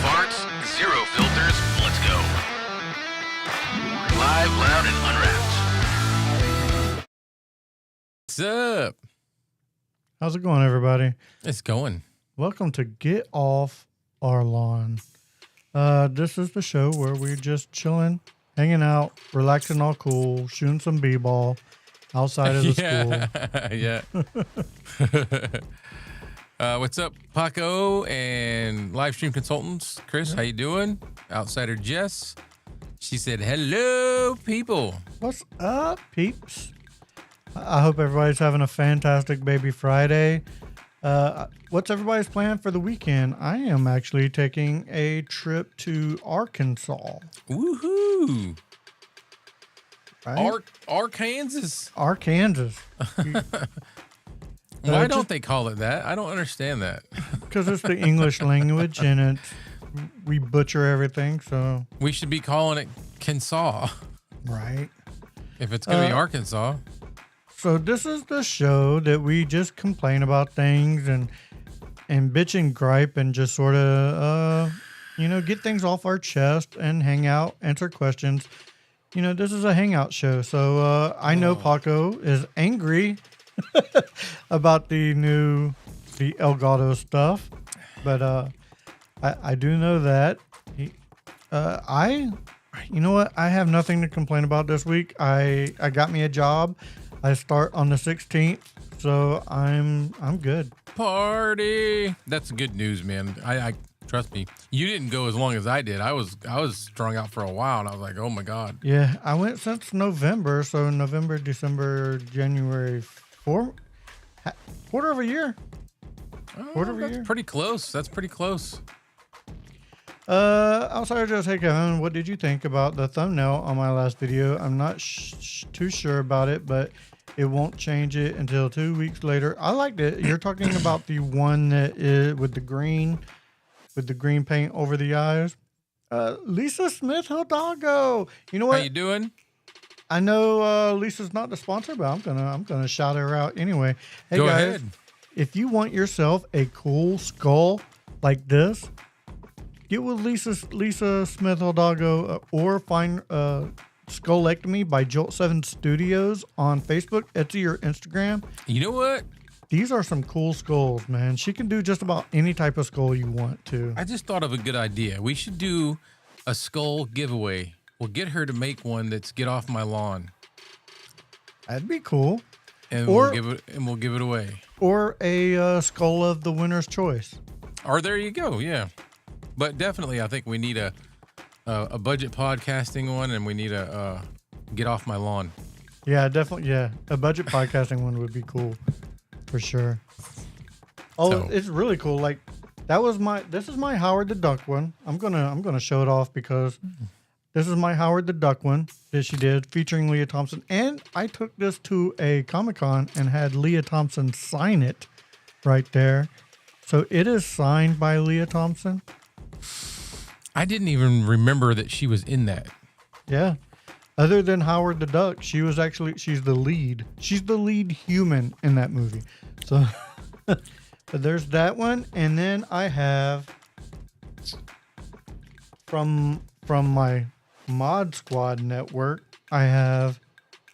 farts, zero filters, let's go. Live, loud, and unwrapped. What's up? How's it going, everybody? It's going. Welcome to Get Off Our Lawn. This is the show where we're just chilling, hanging out, relaxing, all cool, shooting some b-ball outside of the school. Yeah. What's up, Paco and live stream consultants? Chris, how you doing? Outsider Jess. She said, hello, people. What's up, peeps? I hope everybody's having a fantastic Baby Friday. What's everybody's plan for the weekend? I am actually taking a trip to Arkansas. Woohoo! Right? Arkansas. Arkansas. Why don't they call it that? I don't understand that. Because it's the English language and we butcher everything. So we should be calling it Kensaw. Right. If it's going to be Arkansas. So this is the show that we just complain about things and bitch and gripe and just sort of, get things off our chest and hang out, answer questions. This is a hangout show. So I know Paco is angry about the Elgato stuff, but I do know that. I have nothing to complain about this week. I got me a job. I start on the 16th, so I'm good. Party. That's good news, man. I trust me. You didn't go as long as I did. I was strung out for a while, and I was like, oh my god. Yeah, I went since November, so November, December, January, quarter of a year. Quarter of a year. Pretty close. That's pretty close. Outside of just, hey Kevin, what did you think about the thumbnail on my last video? I'm not too sure about it, but it won't change it until 2 weeks later. I liked it. You're talking about the one that is with the green paint over the eyes. Lisa Smith Hidalgo. You know what? How you doing? I know Lisa's not the sponsor, but I'm gonna shout her out anyway. Hey Go guys, ahead. If you want yourself a cool skull like this, get with Lisa Smith Hidalgo or find Skullectomy by Jolt 7 Studios on Facebook, Etsy, or Instagram. You know what? These are some cool skulls, man. She can do just about any type of skull you want to. I just thought of a good idea. We should do a skull giveaway. We'll get her to make one that's Get Off My Lawn. That'd be cool. And we'll give it away. Or a skull of the winner's choice. Or there you go, yeah. But definitely, I think we need a budget podcasting one, and we need a Get Off My Lawn. Yeah, definitely. Yeah, a budget podcasting one would be cool, for sure. Oh, it's really cool. Like this is my Howard the Duck one. I'm gonna show it off because this is my Howard the Duck one that she did featuring Leah Thompson, and I took this to a Comic-Con and had Leah Thompson sign it right there. So it is signed by Leah Thompson. I didn't even remember that she was in that. Yeah. Other than Howard the Duck, she's the lead. She's the lead human in that movie. So, but there's that one. And then I have from my Mod Squad network, I have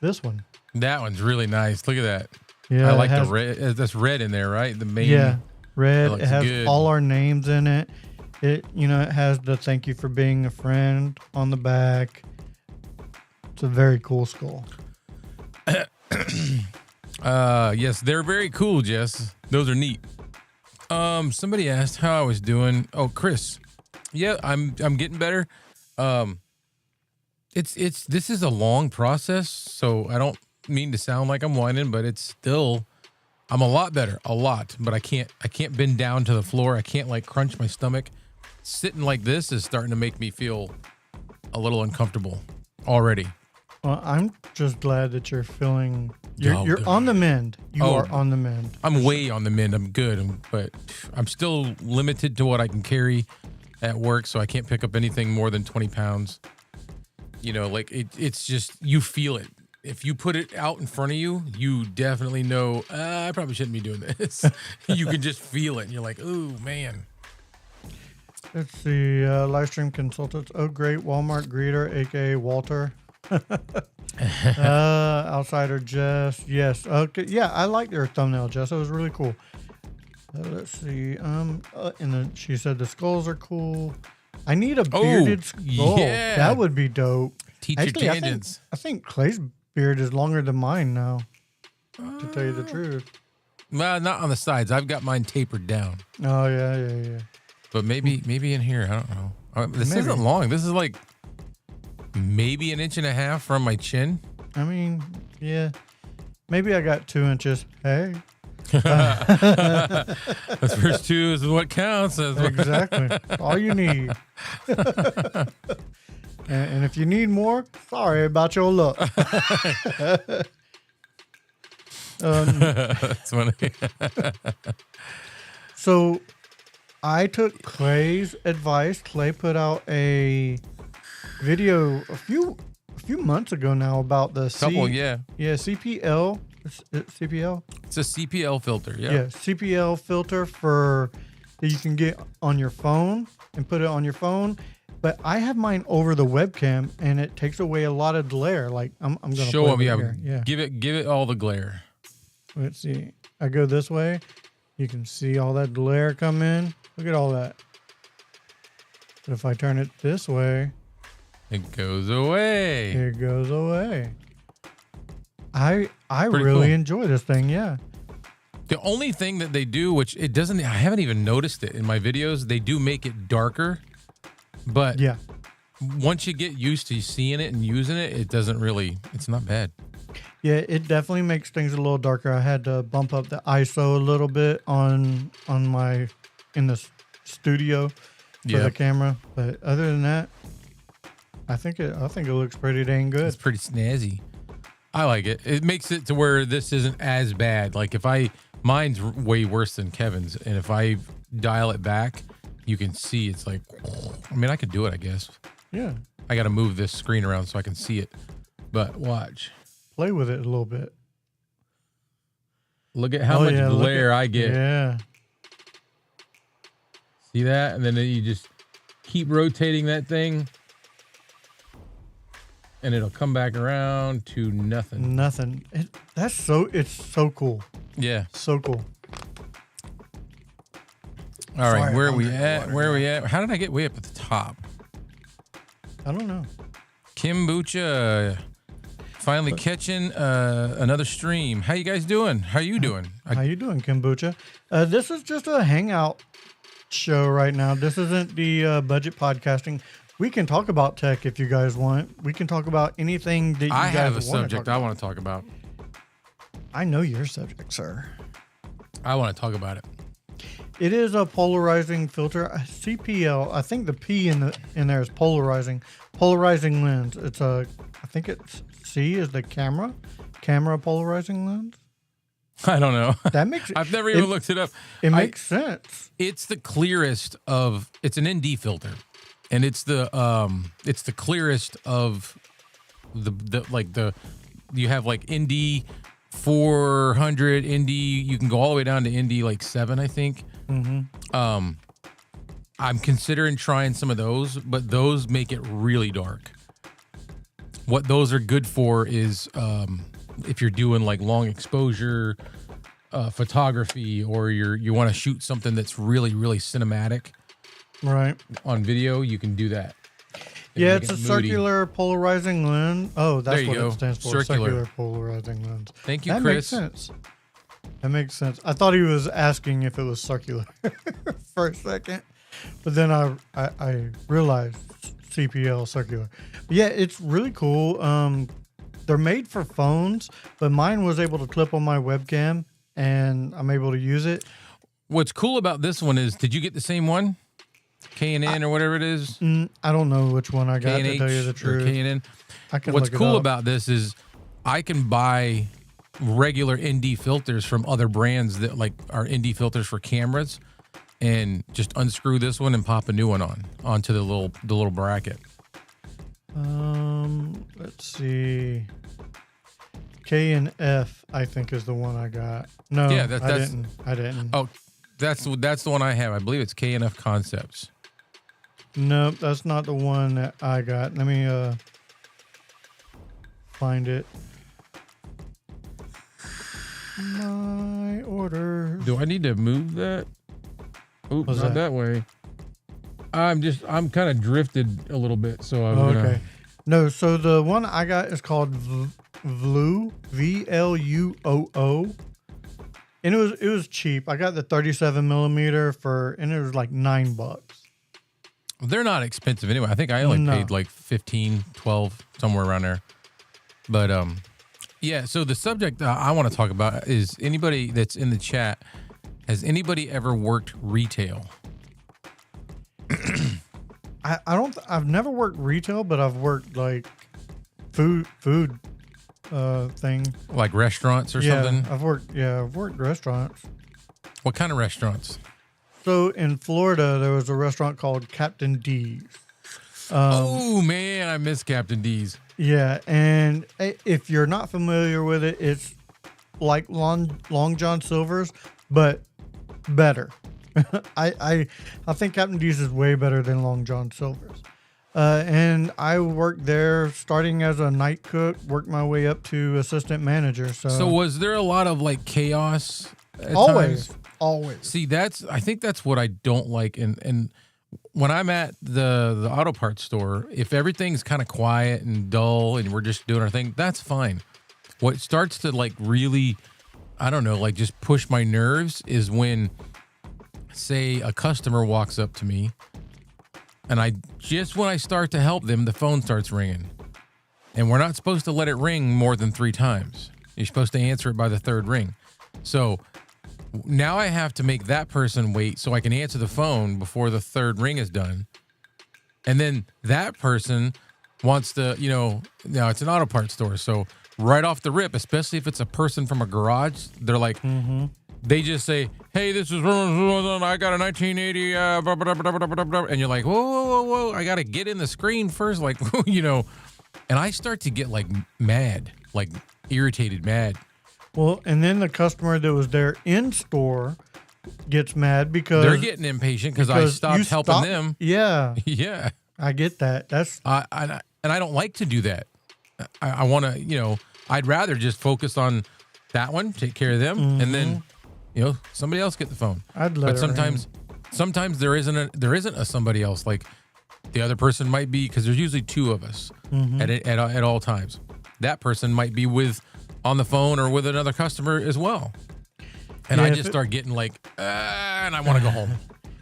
this one. That one's really nice. Look at that. Yeah. I like the red. That's red in there, right? The main. Yeah. Red. It has good. all our names in it. It has the thank you for being a friend on the back. It's a very cool skull. Yes, they're very cool, Jess. Those are neat. Somebody asked how I was doing. Oh, Chris. Yeah, I'm getting better. This is a long process, so I don't mean to sound like I'm whining, but I'm a lot better, but I can't bend down to the floor. I can't crunch my stomach. Sitting like this is starting to make me feel a little uncomfortable already. Well, I'm just glad that you're feeling you're on the mend. You are on the mend. I'm way on the mend. I'm good, but I'm still limited to what I can carry at work, so I can't pick up anything more than 20 pounds. It's just, you feel it. If you put it out in front of you, you definitely know, I probably shouldn't be doing this. You can just feel it, and you're like, ooh, man. Let's see. Live stream consultants. Oh, great. Walmart greeter, aka Walter. Outsider Jess. Yes. Okay. Yeah, I like their thumbnail, Jess. It was really cool. Let's see. And then she said the skulls are cool. I need a bearded skull. yeah. That would be dope. Teach Actually, your tangents. I think Clay's beard is longer than mine now. To tell you the truth. Well, not on the sides. I've got mine tapered down. Oh yeah. But maybe in here. I don't know. This Maybe. isn't long. This is like maybe 1.5 inches from my chin. I mean, yeah. Maybe I got 2 inches. Hey. The first 2 is what counts. That's what Exactly. All you need. And if you need more, sorry about your luck. That's funny. So I took Clay's advice. Clay put out a video a few months ago now about the CPL. CPL. It's a CPL filter. Yeah. CPL filter that you can get on your phone and put it on your phone. But I have mine over the webcam, and it takes away a lot of glare. Like I'm gonna show play them. with Yeah. it here. Give it all the glare. Let's see. I go this way. You can see all that glare come in. Look at all that. But if I turn it this way, It goes away. it goes away. I Pretty really cool. enjoy this thing. Yeah. The only thing that they do, which it doesn't, I haven't even noticed it in my videos. They do make it darker, but Yeah. once you get used to seeing it and using it, it doesn't really. It's not bad. Yeah, it definitely makes things a little darker. I had to bump up the ISO a little bit in the studio for the camera, but other than that, I think it looks pretty dang good. It's pretty snazzy. I like it. It makes it to where this isn't as bad. Like mine's way worse than Kevin's, and if I dial it back, you can see it's like. I mean, I could do it, I guess. Yeah, I got to move this screen around so I can see it. But watch. play with it a little bit. Look at how much glare I get. Yeah, See that? And then you just keep rotating that thing, and it'll come back around to nothing. nothing. It's so cool. Yeah. So cool. All right. Sorry, Where are I'm we drinking at? water Where are we at? How did I get way up at the top? I don't know. Kombucha. Finally catching another stream. How you guys doing? How you doing? How you doing, Kombucha? This is just a hangout show right now. This isn't the budget podcasting. We can talk about tech if you guys want. We can talk about anything that you I guys have a want to subject talk I about. want to talk about. I know your subject, sir. I want to talk about it. It is a polarizing filter, a CPL. I think the P in there is polarizing lens. I think it's C is the camera polarizing lens. I don't know. That makes I've never even looked it up. It makes sense. It's the clearest of. It's an ND filter, and it's the clearest of the. You have like ND 400, ND. You can go all the way down to ND like 7, I think. Mm-hmm. I'm considering trying some of those, but those make it really dark. What those are good for is if you're doing like long exposure photography, or you want to shoot something that's really, really cinematic Right. on video, you can do that. Yeah, Make it's a it moody. circular polarizing lens. Oh, that's There you what go. it stands for. Circular. Polarizing lens. Thank you, That Chris. makes sense. That makes sense. I thought he was asking if it was circular for a second, but then I realized CPL circular. But yeah, it's really cool. They're made for phones, but mine was able to clip on my webcam, and I'm able to use it. What's cool about this one is, did you get the same one? K&N or whatever it is? I don't know which one I got, to K&H tell you the or truth. K&N? I can What's look it cool up. about this is I can buy regular ND filters from other brands that like are ND filters for cameras, and just unscrew this one and pop a new one onto the little bracket. Let's see. K and F, I think, is the one I got. No, Yeah, that's I didn't. Oh, that's the one I have. I believe it's K&F Concepts. Nope, that's not the one that I got. Let me find it. My orders. Do I need to move that? Oops, What's not that? that way. I'm kind of drifted a little bit, so I'm Okay. gonna. No, so the one I got is called VLUO, VLUOO. And it was cheap. I got the 37 millimeter and it was like $9. They're not expensive anyway. I think I only paid like 15, 12, somewhere around there. But yeah. So the subject I want to talk about is anybody that's in the chat. Has anybody ever worked retail? I've never worked retail, but I've worked like food thing. Like restaurants or something? I've worked restaurants. What kind of restaurants? So in Florida, there was a restaurant called Captain D's. Oh man, I miss Captain D's. Yeah, and if you're not familiar with it, it's like Long John Silver's, but better. I think Captain D's is way better than Long John Silver's. And I worked there starting as a night cook, worked my way up to assistant manager. So was there a lot of like chaos at always, times? always. See, I think that's what I don't like. And when I'm at the auto parts store, if everything's kind of quiet and dull and we're just doing our thing, that's fine. What starts to like really, I don't know, like just push my nerves is when, say, a customer walks up to me and when I start to help them, the phone starts ringing. And we're not supposed to let it ring more than 3 times. You're supposed to answer it by the 3rd ring. So now I have to make that person wait so I can answer the phone before the 3rd ring is done. And then that person wants to, now it's an auto parts store. So right off the rip, especially if it's a person from a garage, they're like, they just say, hey, this is, I got a 1980, and you're like, whoa, I got to get in the screen first, like, and I start to get like mad, like irritated, mad. Well, and then the customer that was there in store gets mad because They're getting impatient because I stopped helping them. Yeah, Yeah. I get that. That's And I don't like to do that. I want to, I'd rather just focus on that one, take care of them, and then, somebody else get the phone. I'd let But sometimes there isn't a somebody else. Like the other person might be, because there's usually 2 of us at all times. That person might be on the phone or with another customer as well. And I just start getting like, and I want to go home.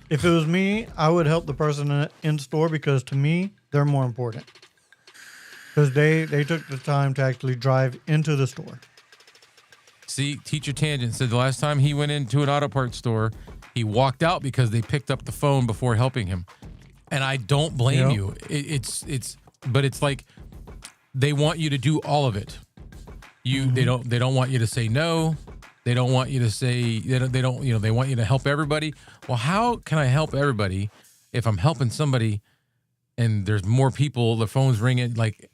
If it was me, I would help the person in store because to me, they're more important. Because they took the time to actually drive into the store. See, Teacher Tangent said the last time he went into an auto parts store, he walked out because they picked up the phone before helping him. And I don't blame you. But it's like they want you to do all of it. They don't want you to say no. They don't want you to say they want you to help everybody. Well, how can I help everybody if I'm helping somebody and there's more people, the phone's ringing like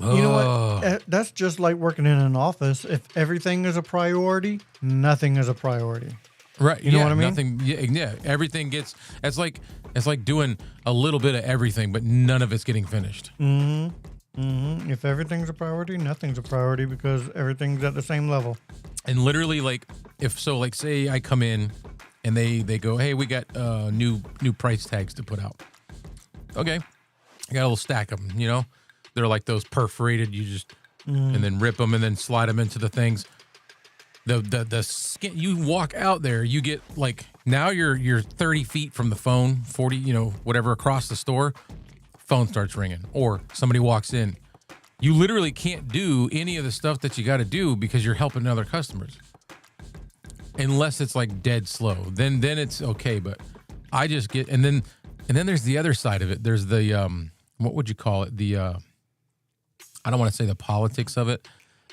You know what? That's just like working in an office. If everything is a priority, nothing is a priority. Right. You know what I mean? Nothing. Yeah. Everything gets. It's like doing a little bit of everything, but none of it's getting finished. If everything's a priority, nothing's a priority because everything's at the same level. And literally, like, say I come in and they go, hey, we got new price tags to put out. Okay. I got a little stack of them, They're like those perforated, you just, and then rip them and then slide them into the things. The skin, you walk out there, you get like, now you're 30 feet from the phone, 40, whatever, across the store, phone starts ringing or somebody walks in. You literally can't do any of the stuff that you got to do because you're helping other customers. Unless it's like dead slow, then it's okay. But I just get, and then there's the other side of it. There's the, what would you call it? The, I don't want to say the politics of it.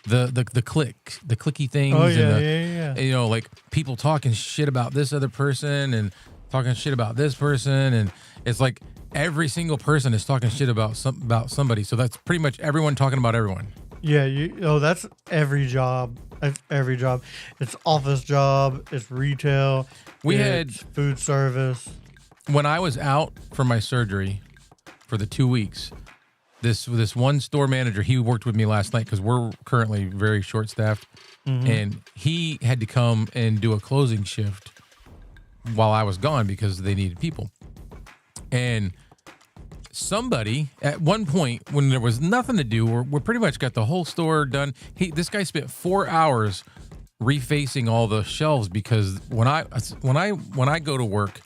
The clicky things. Oh, yeah. And, like people talking shit about this other person and talking shit about this person. And it's like every single person is talking shit about somebody. So that's pretty much everyone talking about everyone. Yeah. That's every job. That's every job. It's office job. It's retail. We had food service. when I was out for my surgery for the 2 weeks, this one store manager, he worked with me last night because we're currently very short staffed, and he had to come and do a closing shift while I was gone because they needed people. And somebody at one point when there was nothing to do, we pretty much got the whole store done. This guy spent 4 hours refacing all the shelves because when I go to work,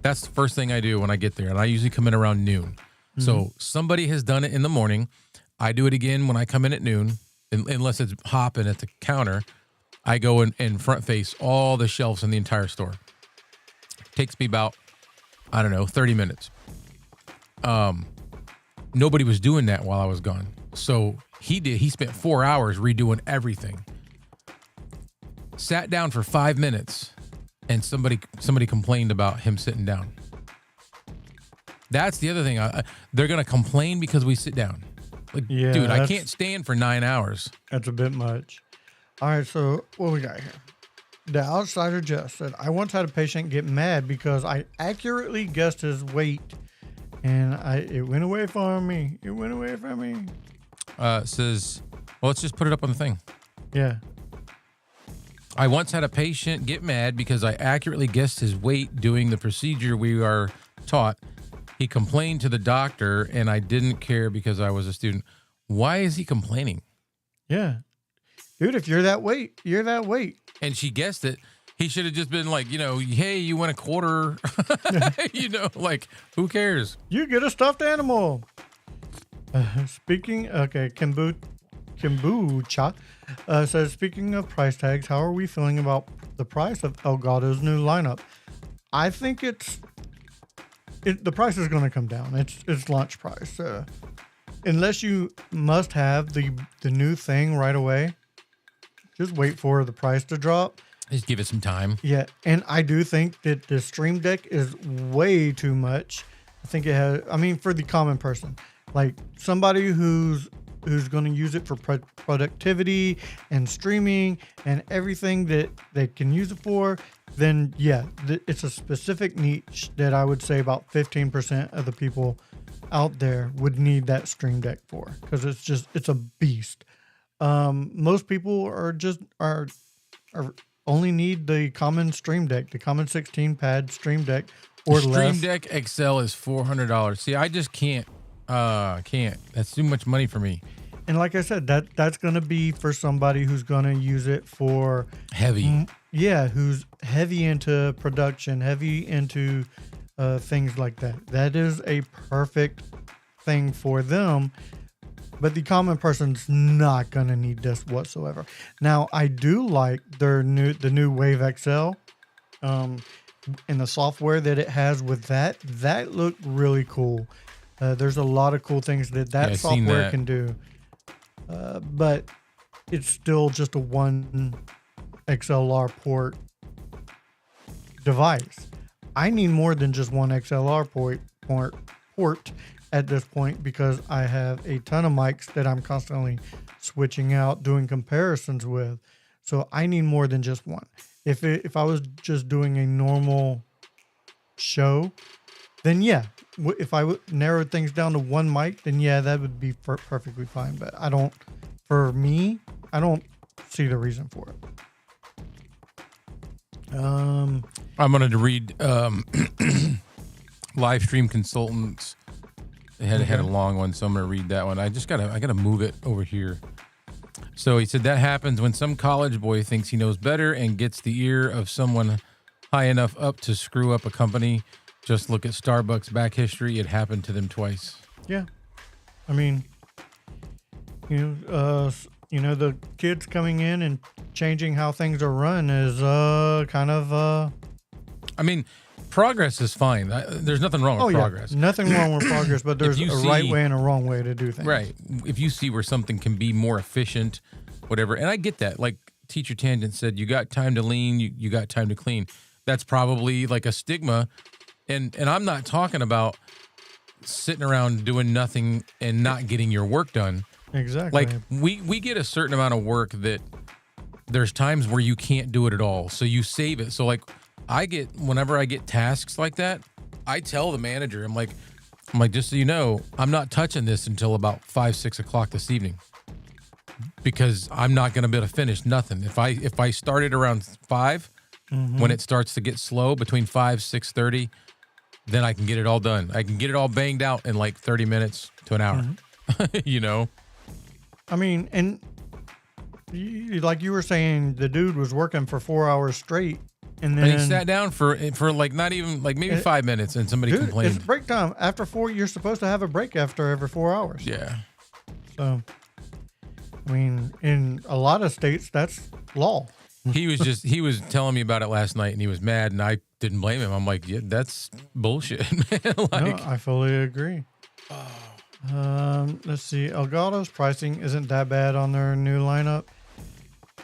that's the first thing I do when I get there, and I usually come in around noon. So somebody has done it in the morning. I do it again when I come in at noon, unless it's hopping at the counter. I go and front face all the shelves in the entire store. Takes me about, I don't know, 30 minutes. Nobody was doing that while I was gone. So he spent 4 hours redoing everything. Sat down for 5 minutes and somebody complained about him sitting down. That's the other thing. They're going to complain because we sit down. Like, Yeah, dude, I can't stand for 9 hours. That's a bit much. All right, so what we got here? The Outsider Jess said, I once had a patient get mad because I accurately guessed his weight, and it went away from me. It went away from me. Says, well, let's just put it up on the thing. Yeah. I once had a patient get mad because I accurately guessed his weight doing the procedure we are taught. He complained to the doctor, and I didn't care because I was a student. Why is he complaining? Yeah. Dude, if you're that weight, you're that weight. And she guessed it. He should have just been like, hey, you went a quarter. Like, who cares? You get a stuffed animal. Kombucha says, speaking of price tags, how are we feeling about the price of Elgato's new lineup? I think the price is going to come down. It's launch price. Unless you must have the new thing right away, just wait for the price to drop. Just give it some time. Yeah, and I do think that the Stream Deck is way too much. I think it has. I mean, for the common person, like somebody who's going to use it for productivity and streaming and everything that they can use it for, then yeah, it's a specific niche that I would say about 15% of the people out there would need that Stream Deck for, because it's a beast. Most people are only need the common Stream Deck, the common 16 pad Stream Deck or less. Stream Deck XL is $400. See, I just can't. Can't. That's too much money for me. And like I said, that's going to be for somebody who's going to use it for heavy. Yeah, who's heavy into production, heavy into things like that. That is a perfect thing for them. But the common person's not going to need this whatsoever. Now, I do like the new Wave XL, and the software that it has with that looked really cool. There's a lot of cool things that software can do. But it's still just a one XLR port device. I need more than just one XLR port at this point, because I have a ton of mics that I'm constantly switching out, doing comparisons with. So I need more than just one. If I was just doing a normal show, then yeah. If I narrowed things down to one mic, then yeah, that would be perfectly fine. But I don't see the reason for it. I'm going to read live stream consultants. They had a long one, so I'm going to read that one. I gotta move it over here. So he said that happens when some college boy thinks he knows better and gets the ear of someone high enough up to screw up a company. Just look at Starbucks back history. It happened to them twice. Yeah. I mean, the kids coming in and changing how things are run is kind of. I mean, progress is fine. There's nothing wrong with progress. Nothing wrong with progress, but there's a right way and a wrong way to do things. Right. If you see where something can be more efficient, whatever, and I get that. Like Teacher Tangent said, you got time to lean, you got time to clean. That's probably like a stigma. And I'm not talking about sitting around doing nothing and not getting your work done. Exactly. Like we get a certain amount of work that there's times where you can't do it at all. So you save it. So like whenever I get tasks like that, I tell the manager, I'm like, just so you know, I'm not touching this until about 5, 6 o'clock this evening because I'm not going to be able to finish nothing. If I start it around 5, when it starts to get slow between 5, 6:30, then I can get it all done. I can get it all banged out in like 30 minutes to an hour, you know? I mean, and like you were saying, the dude was working for 4 hours straight. And then And he sat down for like not even like maybe 5 minutes, and somebody dude, complained. it's break time. After 4, you're supposed to have a break after every 4 hours. Yeah. So, I mean, in a lot of states, that's law. He was telling me about it last night, and he was mad, and I didn't blame him. I'm like, yeah, that's bullshit, man. Like, No, I fully agree. Let's see. Elgato's pricing isn't that bad on their new lineup.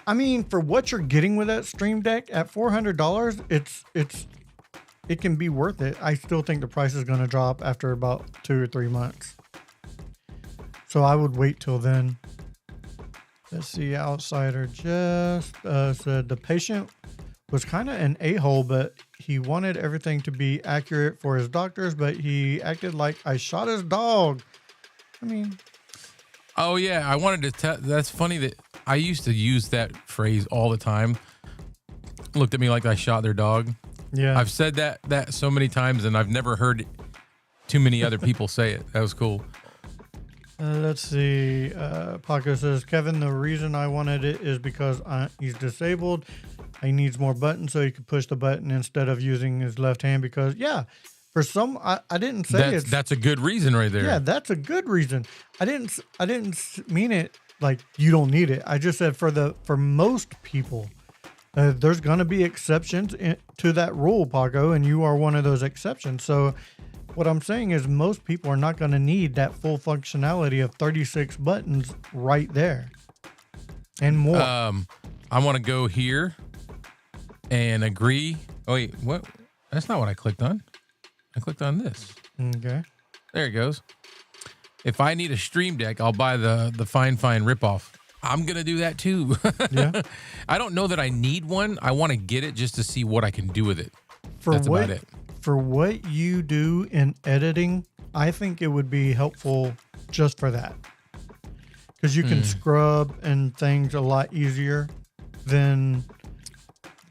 I mean, for what you're getting with that Stream Deck at $400, it can be worth it. I still think the price is going to drop after about 2 or 3 months. So I would wait till then. Let's see. Outsider just said the patient was kind of an a-hole, but he wanted everything to be accurate for his doctors, but he acted like I shot his dog. I mean, oh yeah, I wanted to tell. That's funny that I used to use that phrase all the time. Looked at me like I shot their dog. yeah. I've said that so many times, and I've never heard too many other people say it. That was cool. Let's see. Paco says, Kevin, the reason I wanted it is because he's disabled. He needs more buttons so he could push the button instead of using his left hand because, yeah, for some, I didn't say that's a good reason right there. Yeah, that's a good reason. I didn't mean it like you don't need it. I just said for most people, there's going to be exceptions to that rule, Paco, and you are one of those exceptions. So what I'm saying is most people are not going to need that full functionality of 36 buttons right there and more. I want to go here and agree. Oh, wait, what? That's not what I clicked on. I clicked on this. Okay. There it goes. If I need a Stream Deck, I'll buy the Fine ripoff. I'm going to do that too. Yeah. I don't know that I need one. I want to get it just to see what I can do with it. That's about it. For what you do in editing, I think it would be helpful just for that. Because you can scrub and things a lot easier than,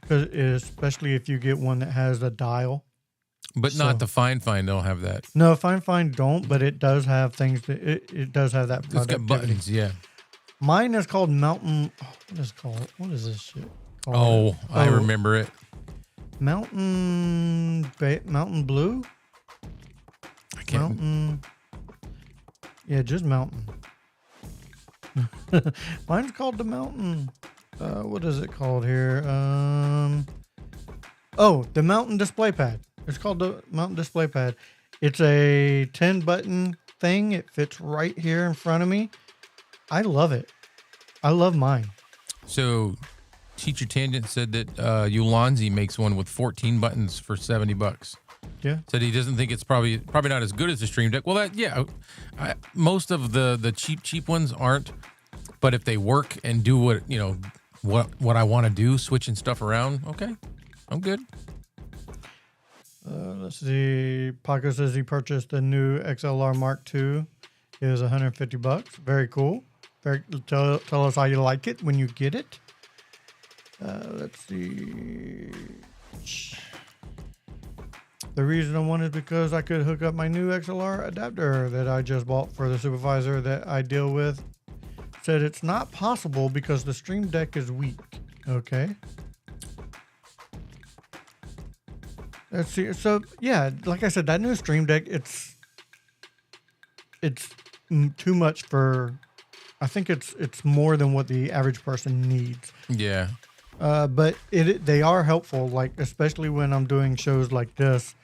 especially if you get one that has a dial. But not the Fine don't have that. No, Fine don't, but it does have things that it does have that. It's got buttons, yeah. Mine is called Mountain. What is this shit called? Oh, I remember it. Mountain Blue? I can't. Mountain. Yeah, just Mountain. Mine's called the Mountain. What is it called here? The Mountain Display Pad. It's called the Mountain Display Pad. It's a 10 button thing. It fits right here in front of me. I love it. I love mine. So Teacher Tangent said that Ulanzi makes one with 14 buttons for $70. Yeah. Said he doesn't think it's probably not as good as the Stream Deck. Well, most of the cheap ones aren't, but if they work and do what I want to do, switching stuff around, okay, I'm good. Let's see. Paco says he purchased the new XLR Mark II. It was $150. Very cool. Tell us how you like it when you get it. Let's see. The reason I want it is because I could hook up my new XLR adapter that I just bought for the supervisor that I deal with. Said it's not possible because the Stream Deck is weak. Okay. Let's see. So yeah, like I said, that new Stream Deck, it's too much for. I think it's more than what the average person needs. Yeah. But they are helpful, like especially when I'm doing shows like this,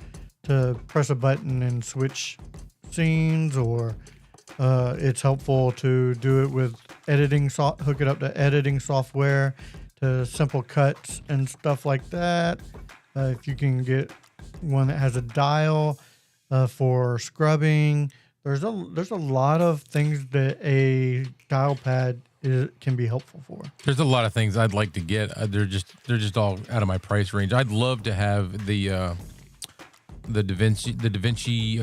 to press a button and switch scenes, or it's helpful to do it with editing, hook it up to editing software, to simple cuts and stuff like that. If you can get one that has a dial for scrubbing, there's a lot of things that a dial pad can be helpful for. There's a lot of things I'd like to get. They're just all out of my price range. I'd love to have the the DaVinci.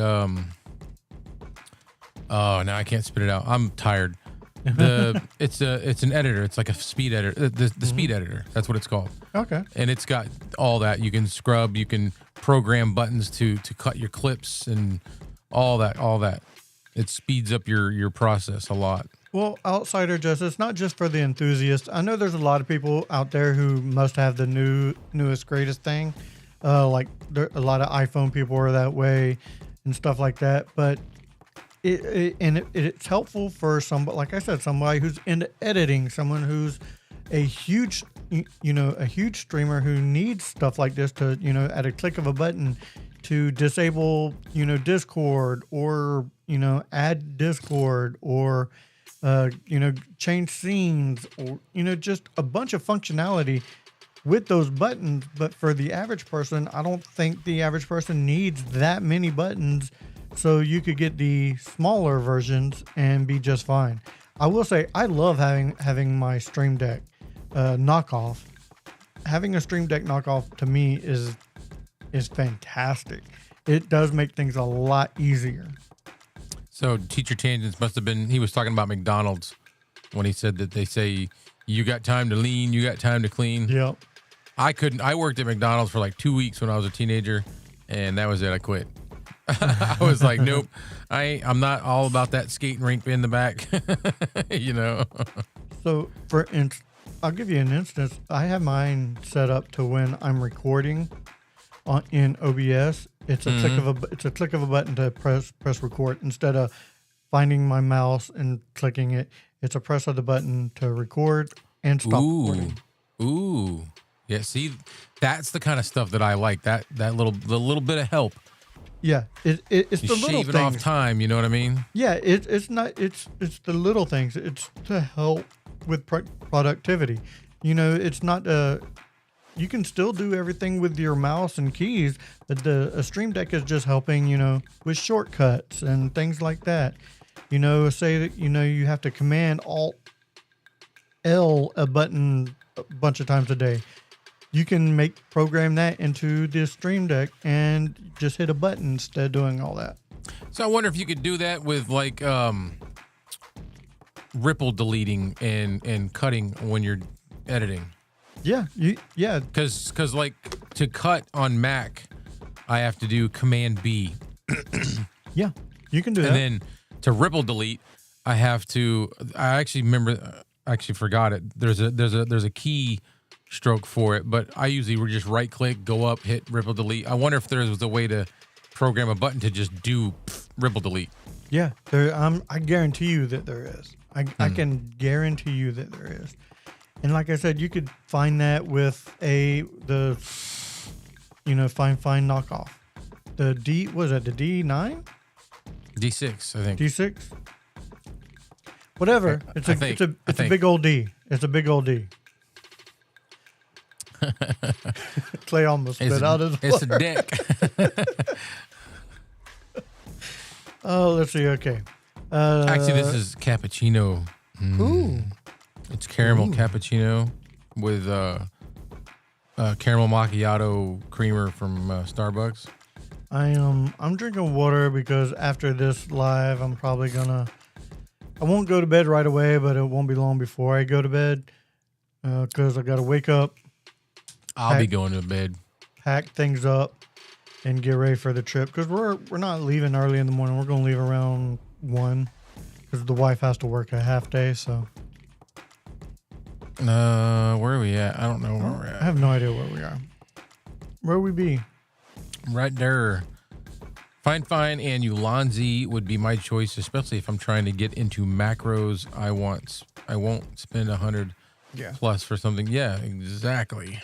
Oh, now I can't spit it out. I'm tired. It's an editor. It's like a speed editor. The speed editor. That's what it's called. Okay. And it's got all that. You can scrub. You can program buttons to cut your clips and all that. It speeds up your process a lot. Well, Outsider Just, it's not just for the enthusiasts. I know there's a lot of people out there who must have the newest, greatest thing. A lot of iPhone people are that way and stuff like that. But it's helpful for somebody, like I said, somebody who's into editing, someone who's a huge streamer who needs stuff like this to, at a click of a button to disable, Discord or, add Discord or, change scenes or, just a bunch of functionality with those buttons. But for the average person, I don't think the average person needs that many buttons. So you could get the smaller versions and be just fine. I will say I love having my Stream Deck knockoff. Having a Stream Deck knockoff to me is fantastic. It does make things a lot easier. So Teacher Tangents must have been, he was talking about McDonald's when he said that they say, you got time to lean, you got time to clean. Yep. I worked at McDonald's for like 2 weeks when I was a teenager, and that was it. I quit. I was like, nope, I'm not all about that skating rink in the back, So I'll give you an instance. I have mine set up to when I'm recording in OBS, it's a click of a button to press record instead of finding my mouse and clicking it. It's a press of the button to record and stop recording. Ooh, yeah. See, that's the kind of stuff that I like. The little bit of help. Yeah, it's the little shaving things. off time. You know what I mean? Yeah, it's the little things. It's to help with productivity. It's not you can still do everything with your mouse and keys, but a Stream Deck is just helping, with shortcuts and things like that. Say that, you have to Command Alt L a button a bunch of times a day. You can program that into the Stream Deck and just hit a button instead of doing all that. So I wonder if you could do that with like ripple deleting and cutting when you're editing. Yeah, yeah. Because like to cut on Mac, I have to do Command B. Yeah, you can do that. And then to ripple delete, I actually remember. I actually forgot it. There's a key stroke for it, but I usually would just right click, go up, hit ripple delete. I wonder if there was a way to program a button to just do ripple delete. Yeah, I guarantee you that there is. I can guarantee you that there is. And like I said, you could find that with Fine knockoff. The D9? D6, I think. D6? Whatever. It's a big old D. It's a big old D. Clay almost spit out his It's water. a deck. Oh, let's see. Okay. Actually, this is cappuccino. Ooh. It's caramel cappuccino with caramel macchiato creamer from Starbucks. I'm drinking water because after this live, I'm probably I won't go to bed right away, but it won't be long before I go to bed because I got to wake up. I'll be going to bed. Pack things up and get ready for the trip because we're not leaving early in the morning. We're going to leave around 1 because the wife has to work a half day. So, where are we at? I don't know where we're I at. have no idea where we are. Where we be? Right there. Fine, and Ulanzi would be my choice, especially if I'm trying to get into macros. I won't spend 100 plus for something. Yeah, exactly.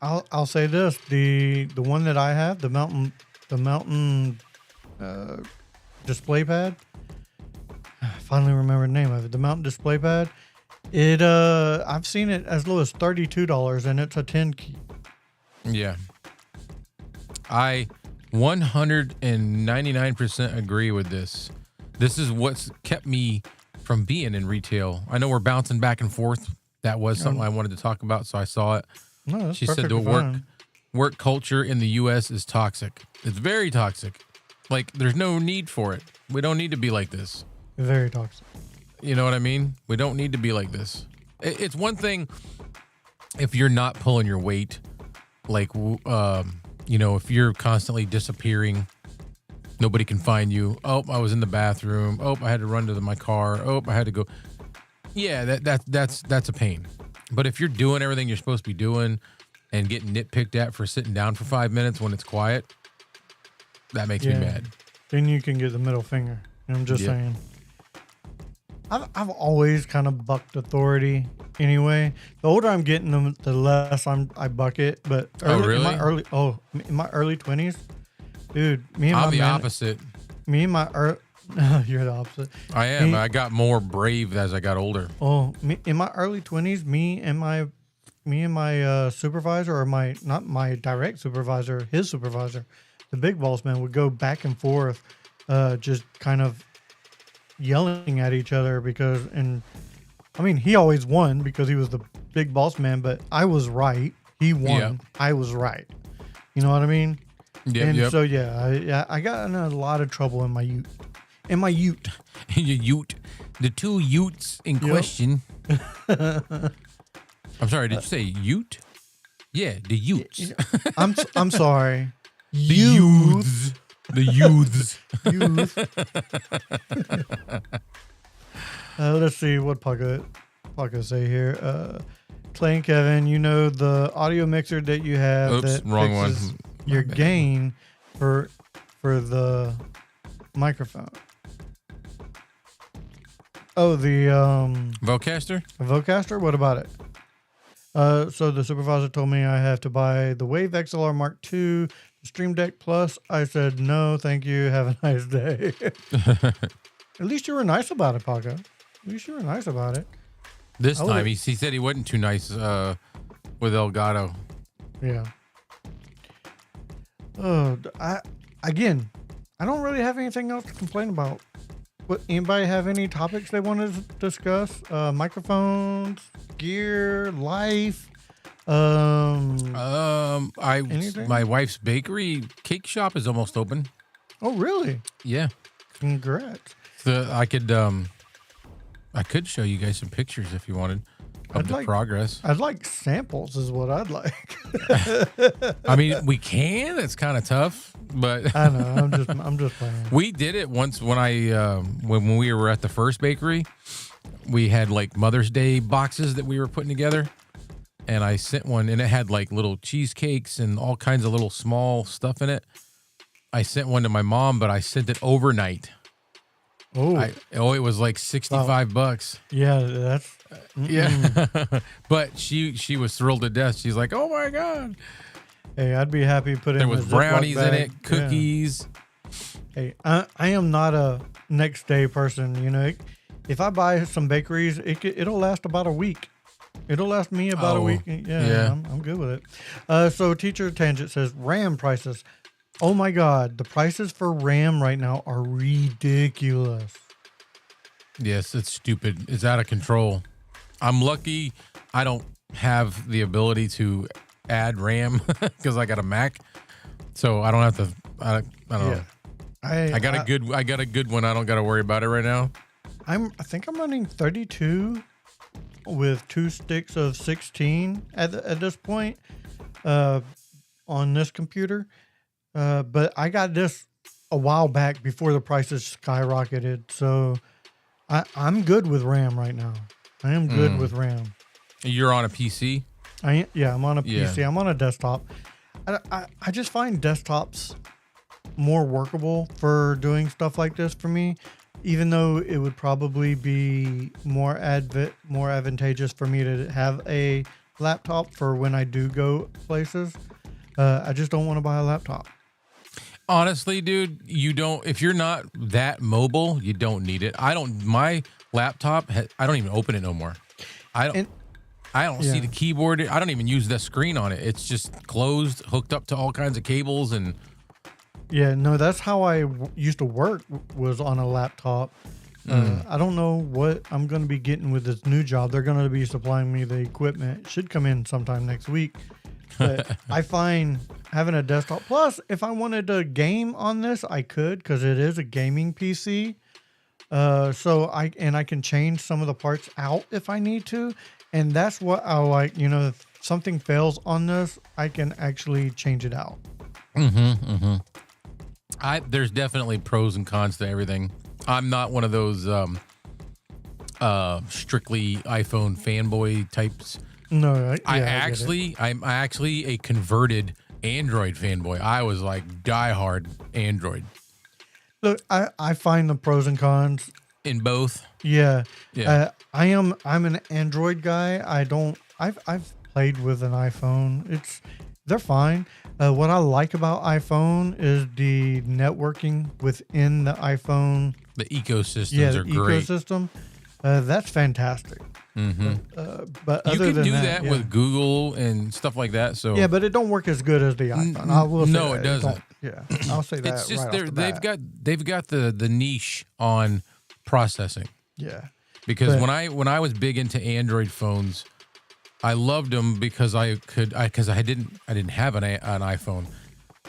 I'll say this: the one that I have, the mountain display pad. I finally remember the name of it. The mountain display pad. I've seen it as low as $32, and it's a 10 key. Yeah. I 199% agree with this. This is what's kept me from being in retail. I know we're bouncing back and forth. That was something I wanted to talk about, so I saw it. No, that's she said the perfectly fine. work culture in the U.S. is toxic. It's very toxic. Like, there's no need for it. We don't need to be like this. Very toxic. You know what I mean? We don't need to be like this. It's one thing if you're not pulling your weight, like, if you're constantly disappearing, nobody can find you. Oh, I was in the bathroom. Oh, I had to run to my car. Oh, I had to go. Yeah, that's a pain. But if you're doing everything you're supposed to be doing and getting nitpicked at for sitting down for 5 minutes when it's quiet, that makes me mad. Then you can get the middle finger. I'm just saying. I've always kind of bucked authority anyway. The older I'm getting, the less I buck it. But really? In my early 20s, dude, I'm the opposite. You're the opposite. I am. I got more brave as I got older. In my early 20s, me and my supervisor, or not my direct supervisor, his supervisor, the big boss man, would go back and forth, just kind of yelling at each other he always won because he was the big boss man, but I was right. He won. Yeah. I was right. You know what I mean? Yeah. So I got in a lot of trouble in my ute. Your ute. The two utes in question. I'm sorry, did you say ute? Yeah, the utes. I'm sorry. The youths. The youths. Let's see what Paco say here. Clay and Kevin, the audio mixer that you have. Oops, that wrong one. Your gain for the microphone. Oh, the Vocaster? Vocaster? What about it? So the supervisor told me I have to buy the Wave XLR Mark II, the Stream Deck Plus. I said, no, thank you. Have a nice day. At least you were nice about it, Paco. At least you were nice about it. This time, he said he wasn't too nice with Elgato. Yeah. I don't really have anything else to complain about. What, anybody have any topics they want to discuss? Microphones, gear, life. Anything? My wife's bakery cake shop is almost open. Oh, really? Yeah. Congrats. I could show you guys some pictures if you wanted of the progress. I'd like samples is what I'd like. I mean, we can. It's kind of tough, but I know. I'm just playing. We did it once when when we were at the first bakery. We had like Mother's Day boxes that we were putting together, and I sent one, and it had like little cheesecakes and all kinds of little small stuff in it. I sent one to my mom, but I sent it overnight. It was like $65. Yeah, that's yeah. But she was thrilled to death. She's like, "Oh my god!" Hey, I'd be happy to put in. There was brownies in it, cookies. Yeah. Hey, I am not a next day person. If I buy some bakeries, it'll last about a week. It'll last me about a week. Yeah. I'm good with it. So Teacher Tangent says RAM prices. Oh my God, the prices for RAM right now are ridiculous. Yes, it's stupid. It's out of control. I'm lucky I don't have the ability to add RAM because I got a Mac, so I don't have to. I don't know. I got a good one. I don't got to worry about it right now. I think I'm running 32 with 2 sticks of 16 at this point on this computer. But I got this a while back before the prices skyrocketed. So I'm good with RAM right now. I am good with RAM. You're on a PC? I'm on a PC. I'm on a desktop. I just find desktops more workable for doing stuff like this for me, even though it would probably be more advantageous for me to have a laptop for when I do go places. I just don't want to buy a laptop. Honestly, dude, you don't. If you're not that mobile, you don't need it. My laptop, I don't even open it no more. I don't see the keyboard. I don't even use the screen on it. It's just closed, hooked up to all kinds of cables, and yeah, no, that's how I used to work. Was on a laptop. I don't know what I'm going to be getting with this new job. They're going to be supplying me the equipment. It should come in sometime next week. But I find having a desktop. Plus, if I wanted to game on this, I could because it is a gaming PC. So I can change some of the parts out if I need to, and that's what I like. You know, if something fails on this, I can actually change it out. There's definitely pros and cons to everything. I'm not one of those strictly iPhone fanboy types. No, I'm actually a converted Android fanboy. I was like diehard Android look, I find the pros and cons. in both. Yeah, Yeah. I'm an Android guy. I've played with an iPhone. They're fine. What I like about iPhone is the networking within the iPhone. The ecosystems Yeah, the are great. ecosystem. That's fantastic. But You other can than do that yeah. with Google and stuff like that. So Yeah, but it don't work as good as the iPhone. I will say no, that. it doesn't. Don't. Yeah, I'll say that. it's just right off the they've bat. got the niche on processing. Yeah, Because But- when I was big into Android phones, I loved them because I didn't have an iPhone,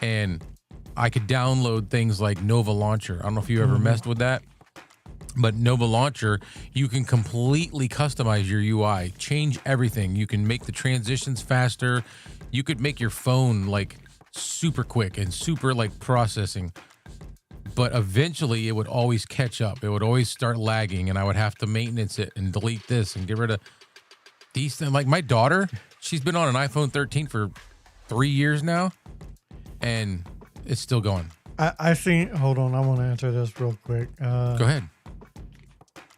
and I could download things like Nova Launcher. I don't know if you ever messed with that, but Nova Launcher, you can completely customize your UI, change everything. You can make the transitions faster. You could make your phone like super quick and super like processing. But eventually it would always catch up. It would always start lagging, and I would have to maintenance it and delete this and get rid of these things. Like my daughter, she's been on an iPhone 13 for 3 years now, and it's still going. I seen. Hold on, I want to answer this real quick. Go ahead.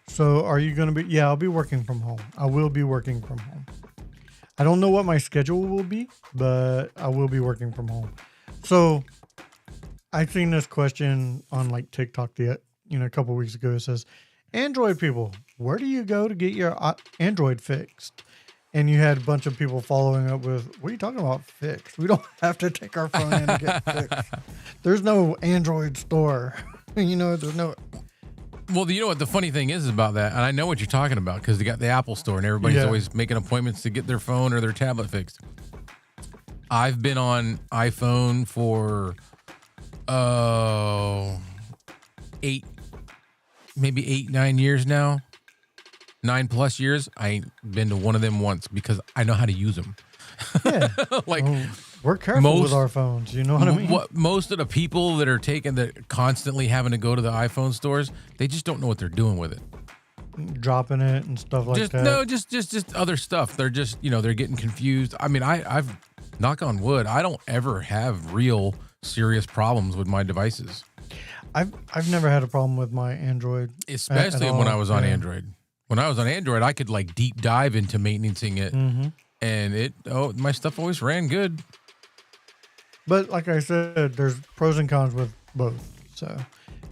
So, are you going to be? Yeah, I'll be working from home. I will be working from home. I don't know what my schedule will be, but I will be working from home. So, I seen this question on like TikTok a couple weeks ago. It says, "Android people, where do you go to get your Android fixed?" And you had a bunch of people following up with, "What are you talking about fixed? We don't have to take our phone in to get fixed. There's no Android store. There's no." Well, you know what the funny thing is about that, and I know what you're talking about because they got the Apple Store, and everybody's Yeah. always making appointments to get their phone or their tablet fixed. I've been on iPhone for 9 years now. 9+ years. I ain't been to one of them once because I know how to use them. Yeah. Like We're careful with our phones. You know what I mean? what most of the people that constantly having to go to the iPhone stores, they just don't know what they're doing with it. Dropping it and stuff like Just that. no, just other stuff. They're just they're getting confused. I mean, I've knock on wood, I don't ever have real serious problems with my devices. I've never had a problem with my Android, Especially at when all. I was on Yeah. Android. When I was on Android, I could like deep dive into maintaining it, and my stuff always ran good. But like I said, there's pros and cons with both. So,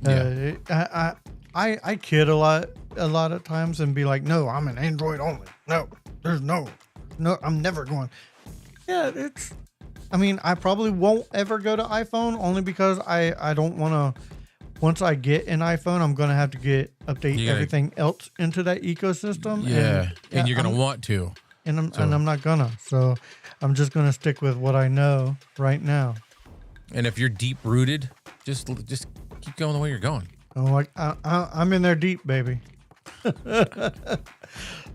I kid a lot of times and be like, "No, I'm an Android only. No, there's no, I'm never going." Yeah, I mean, I probably won't ever go to iPhone only because I don't want to. Once I get an iPhone, I'm gonna have to update Yeah. everything else into that ecosystem. And you're gonna want to. and I'm not gonna. So I'm just gonna stick with what I know right now. And if you're deep rooted, just keep going the way you're going. I'm in there deep, baby.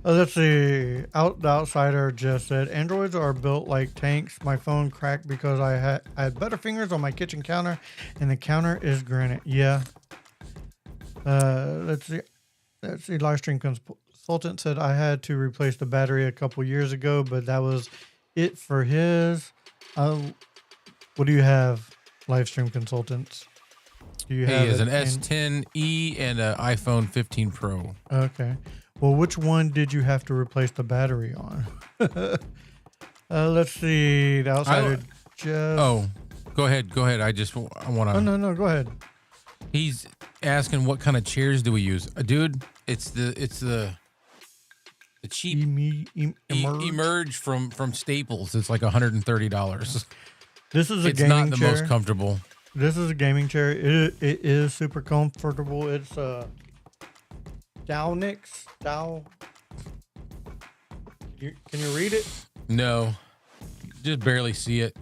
Let's see. The Outsider just said, "Androids are built like tanks. My phone cracked because I had Butterfingers on my kitchen counter, and the counter is granite." Yeah. Let's see. Livestream consultant said, "I had to replace the battery a couple years ago, but that was it for his." What do you have, Livestream consultants? Do you He have is an it in- S10e and an iPhone 15 Pro. Okay. Well, which one did you have to replace the battery on? Let's see. The Outsider just. Oh, go ahead. I want to. Oh, no. Go ahead. He's asking what kind of chairs do we use, dude? It's the cheap Emerge. Emerge from Staples. It's like $130. This is a It's gaming not the chair. most comfortable. This is a gaming chair. It is super comfortable. It's Downick's. Can you read it? No, Just barely see it.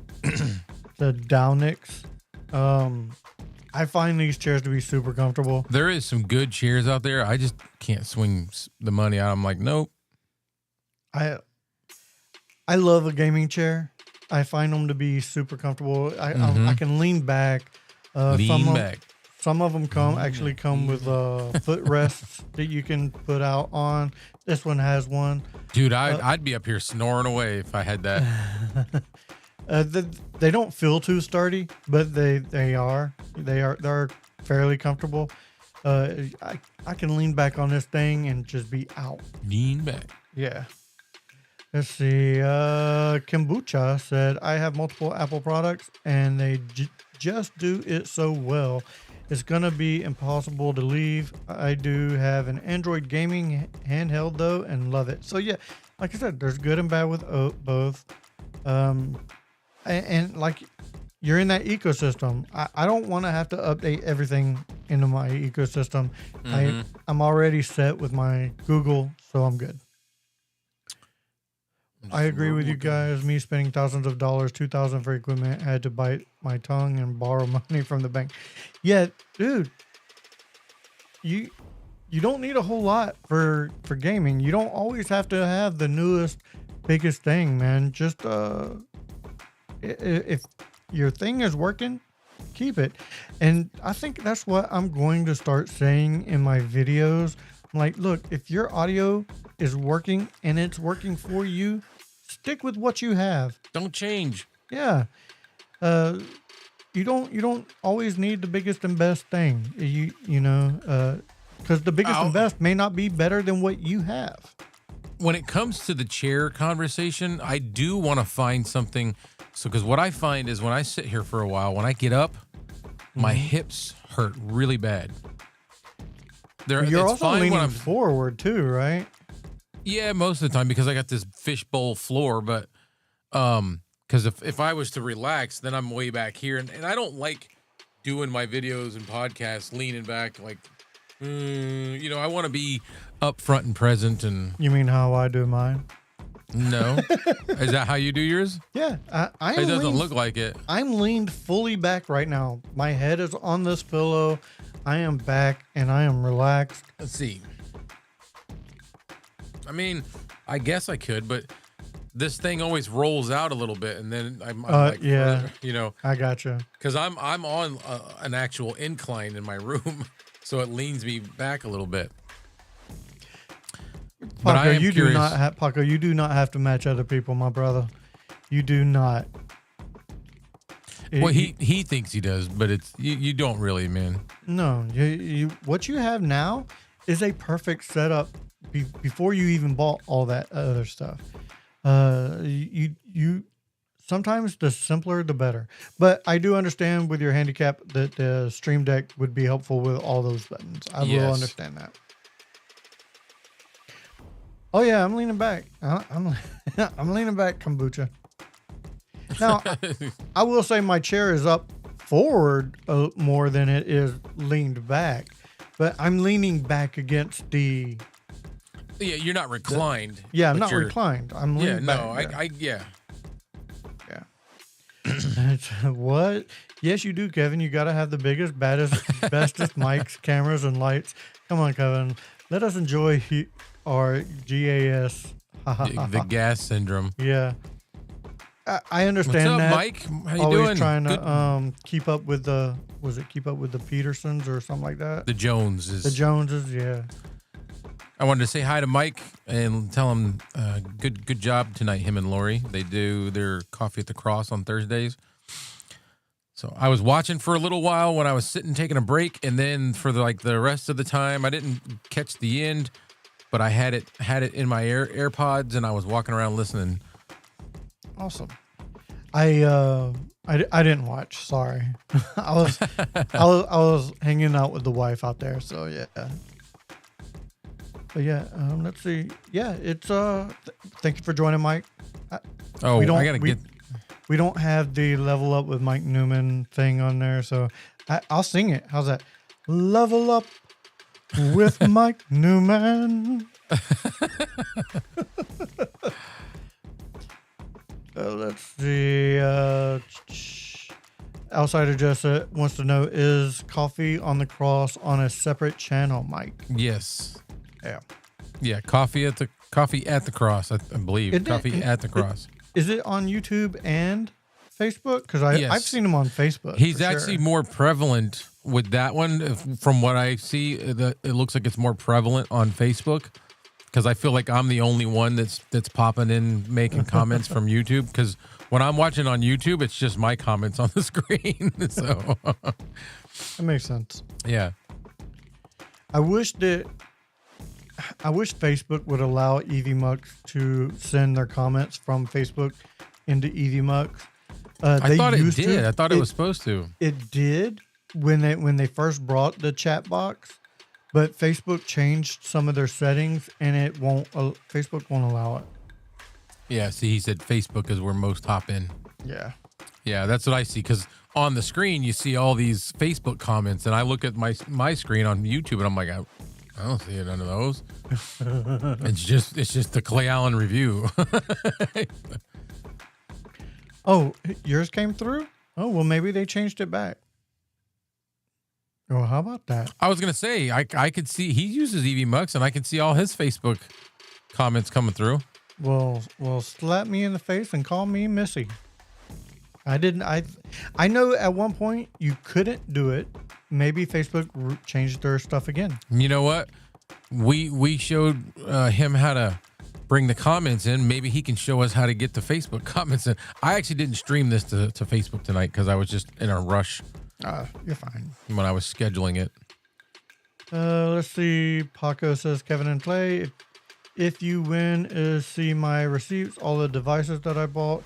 The Downix. I find these chairs to be super comfortable. There is some good chairs out there. I just can't swing the money out. I'm like, nope. I love a gaming chair. I find them to be super comfortable. I can lean back. Lean back. Some of them actually come with footrests that you can put out on. This one has one. Dude, I'd be up here snoring away if I had that. They don't feel too sturdy, but they're fairly comfortable. I can lean back on this thing and just be out. Lean back. Yeah. Let's see. Kombucha said, I have multiple Apple products and they just do it so well. It's going to be impossible to leave. I do have an Android gaming handheld though and love it. So yeah, like I said, there's good and bad with both. And like you're in that ecosystem. I don't want to have to update everything into my ecosystem. I'm already set with my Google, so I'm good. I agree with you guys. Me spending thousands of dollars, $2,000 for equipment, had to bite my tongue and borrow money from the bank. Yeah, dude, you don't need a whole lot for gaming. You don't always have to have the newest, biggest thing, man. Just if your thing is working, keep it. And I think that's what I'm going to start saying in my videos. I'm like, look, if your audio is working and it's working for you, stick with what you have. Don't change. Yeah. You don't always need the biggest and best thing. Because the biggest and best may not be better than what you have. When it comes to the chair conversation, I do want to find something. So, because what I find is when I sit here for a while, when I get up, my hips hurt really bad. You're also leaning forward too, right? Yeah, most of the time because I got this fishbowl floor. But because if I was to relax, then I'm way back here, and I don't like doing my videos and podcasts leaning back like. I want to be up front and present. And you mean how I do mine? No, is that how you do yours? Yeah, it doesn't look like it. I'm leaned fully back right now. My head is on this pillow. I am back and I am relaxed. Let's see. I mean, I guess I could, but this thing always rolls out a little bit, and then I'm like, yeah, I gotcha. Because I'm on an actual incline in my room. So it leans me back a little bit. Paco, you do not have to match other people, my brother. You do not. Well, he thinks he does, but it's you don't really, man. No, you what you have now is a perfect setup before you even bought all that other stuff. You sometimes the simpler the better. But I do understand with your handicap that the Stream Deck would be helpful with all those buttons. I will understand that. Oh yeah, I'm leaning back. I'm leaning back, kombucha. Now, I will say my chair is up forward more than it is leaned back, but I'm leaning back against the. Yeah, you're not reclined. I'm not reclined. I'm leaning back. Yeah. What? Yes, you do, Kevin. You got to have the biggest, baddest, bestest mics, cameras, and lights. Come on, Kevin. Let us enjoy our GAS. The gas syndrome. Yeah. I understand. What's up, that. Mike? How you Always doing? Trying to keep up with the Petersons or something like that? The Joneses. The Joneses, yeah. I wanted to say hi to Mike and tell him good job tonight, him and Lori. They do their Coffee at the Cross on Thursdays. So I was watching for a little while when I was sitting taking a break, and then for the rest of the time, I didn't catch the end, but I had it in my AirPods, and I was walking around listening. Awesome. I didn't watch. Sorry, I was hanging out with the wife out there. So yeah. But yeah, let's see. Yeah, it's thank you for joining, Mike. We don't have the level up with Mike Newman thing on there, so I'll sing it. How's that? Level up with Mike Newman. Let's see. Outsider Jessa wants to know, is Coffee on the Cross on a separate channel, Mike? Yes. Yeah. Yeah. Coffee at the Cross. I believe. Coffee at the Cross. Is it on YouTube and Facebook? Because I've Yes. seen him on Facebook. He's for actually sure. more prevalent with that one. From what I see, it looks like it's more prevalent on Facebook. Because I feel like I'm the only one that's popping in making comments from YouTube. Because when I'm watching on YouTube, it's just my comments on the screen. So That makes sense. yeah, I wish Facebook would allow EVMux to send their comments from Facebook into EVMux. I thought it used did. to. I thought it was supposed to. It did when they first brought the chat box, but Facebook changed some of their settings, and Facebook won't allow it. Yeah. See, he said Facebook is where most hop in. Yeah. Yeah, that's what I see. Because on the screen, you see all these Facebook comments, and I look at my screen on YouTube, and I'm like, I don't see none of those. It's just the Clay Allen review. Oh, yours came through? Oh, well, maybe they changed it back. Well, how about that? I was gonna say I could see he uses EVMux, and I can see all his Facebook comments coming through. Well, slap me in the face and call me Missy. I didn't. I know at one point you couldn't do it. Maybe Facebook changed their stuff again. You know what? We showed him how to bring the comments in. Maybe he can show us how to get the Facebook comments in. I actually didn't stream this to Facebook tonight because I was just in a rush You're fine. when I was scheduling it. Let's see. Paco says, Kevin and Clay, if you win, see my receipts, all the devices that I bought.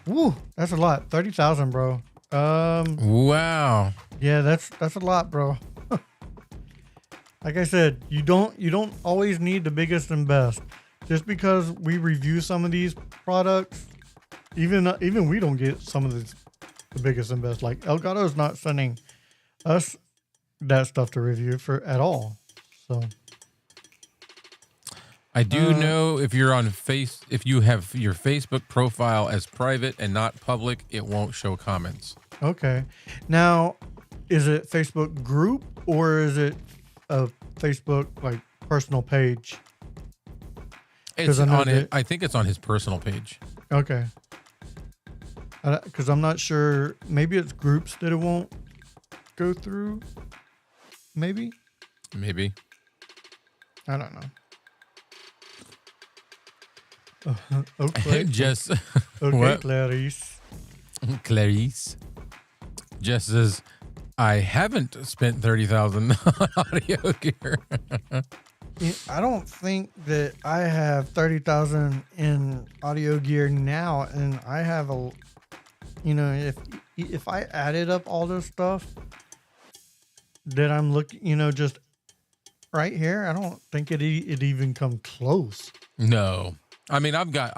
Woo, that's a lot. 30,000, bro. Wow. Yeah, that's a lot, bro. Like I said, you don't always need the biggest and best. Just because we review some of these products, even we don't get some of the biggest and best. Like Elgato's not sending us that stuff to review at all. So I do know if you have your Facebook profile as private and not public, it won't show comments. okay. Now, is it Facebook group or is it a Facebook like personal page? It's I know on it. I think it's on his personal page. Okay. Because I'm not sure. Maybe it's groups that it won't go through. Maybe. I don't know. Okay. Jess. Okay, What? Clarice. Jess says, I haven't spent 30,000 on audio gear. I don't think that I have 30,000 in audio gear now, and I have if I added up all this stuff that I'm looking, just right here, I don't think it even come close. No. I mean, I've got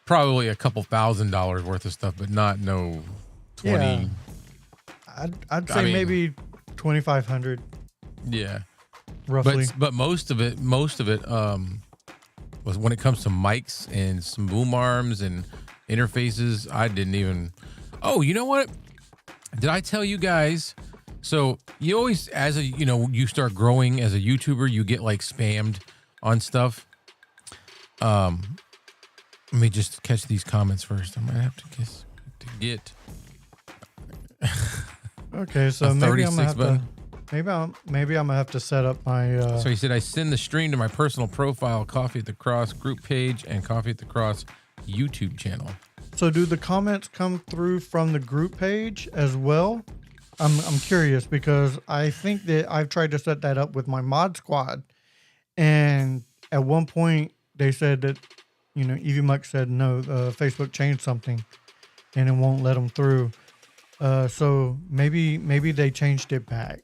probably a couple $1,000 worth of stuff, but not 20. Yeah. I'd say maybe 2,500 Yeah. roughly. But most of it was when it comes to mics and some boom arms and interfaces. I didn't even. Oh, you know what? Did I tell you guys? So you always, you start growing as a YouTuber, you get like spammed on stuff. Let me just catch these comments first. I might have to get. Okay, so maybe I'm gonna have to. Maybe I'm gonna have to set up my. So he said, I send the stream to my personal profile, Coffee at the Cross group page, and Coffee at the Cross YouTube channel. So do the comments come through from the group page as well? I'm curious because I think that I've tried to set that up with my mod squad, and at one point they said that, EVMux said no, Facebook changed something, and it won't let them through. So maybe they changed it back.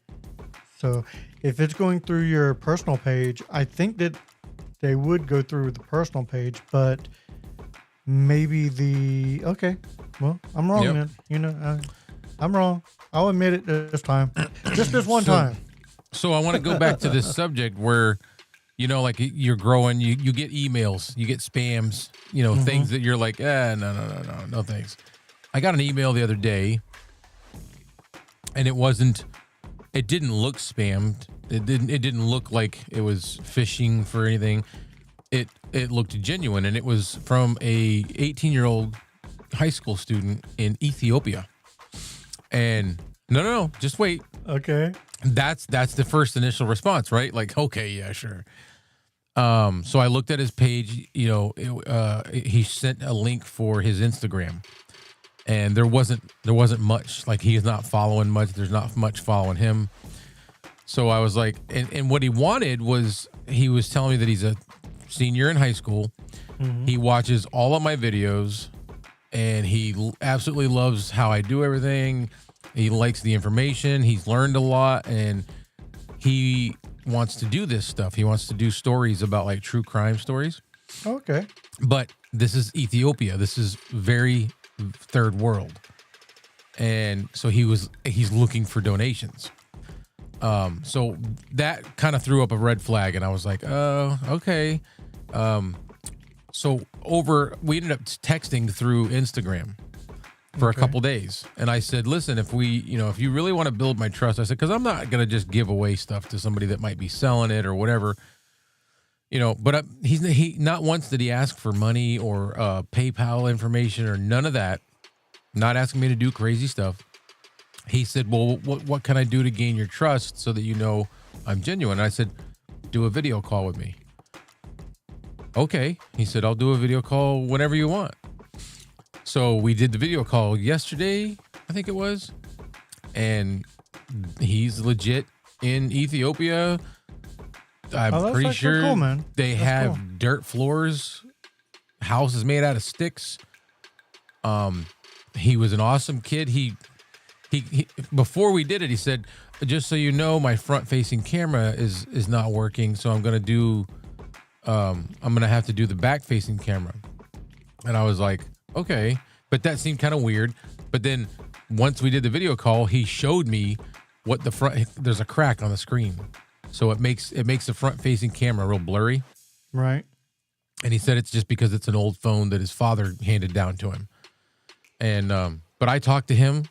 So if it's going through your personal page, I think that they would go through the personal page, but maybe okay. Well, I'm wrong, Yep. man. I'm wrong. I'll admit it this time. Just this one time. So I want to go back to this subject where You know, like you're growing, you get emails, you get spams, you know, things that you're like, no, thanks. I got an email the other day, and it didn't look spammed. It didn't look like it was phishing for anything. It looked genuine, and it was from a 18-year-old high school student in Ethiopia. And no, just wait. Okay. That's the first initial response, right? Like, okay, yeah, sure. So I looked at his page, you know, he sent a link for his Instagram, and there wasn't much. Like, he is not following much. There's not much following him. So I was like, and what he wanted was, he was telling me that he's a senior in high school. He watches all of my videos, and he absolutely loves how I do everything. He likes the information. He's learned a lot, and he wants to do this stuff. He wants to do stories about like true crime stories. Okay. But this is Ethiopia. This is very third world. And so he's looking for donations. So that kind of threw up a red flag, and I was like, oh, okay. So we ended up texting through Instagram for a couple days. And I said, listen, if you really want to build my trust, I said, because I'm not going to just give away stuff to somebody that might be selling it or whatever, you know, but he not once did he ask for money or PayPal information or none of that, not asking me to do crazy stuff. He said, well, what can I do to gain your trust so that you know I'm genuine? And I said, do a video call with me. Okay. He said, I'll do a video call whenever you want. So we did the video call yesterday, I think it was, and he's legit in Ethiopia. I'm pretty sure cool, man. They have dirt floors. House is made out of sticks. He was an awesome kid. He before we did it, he said, just so you know, my front facing camera is not working. So I'm going to have to do the back facing camera. And I was like, okay, but that seemed kind of weird. But then once we did the video call, he showed me what there's a crack on the screen. So it makes the front facing camera real blurry. Right. And he said it's just because it's an old phone that his father handed down to him. And, but I talked to him,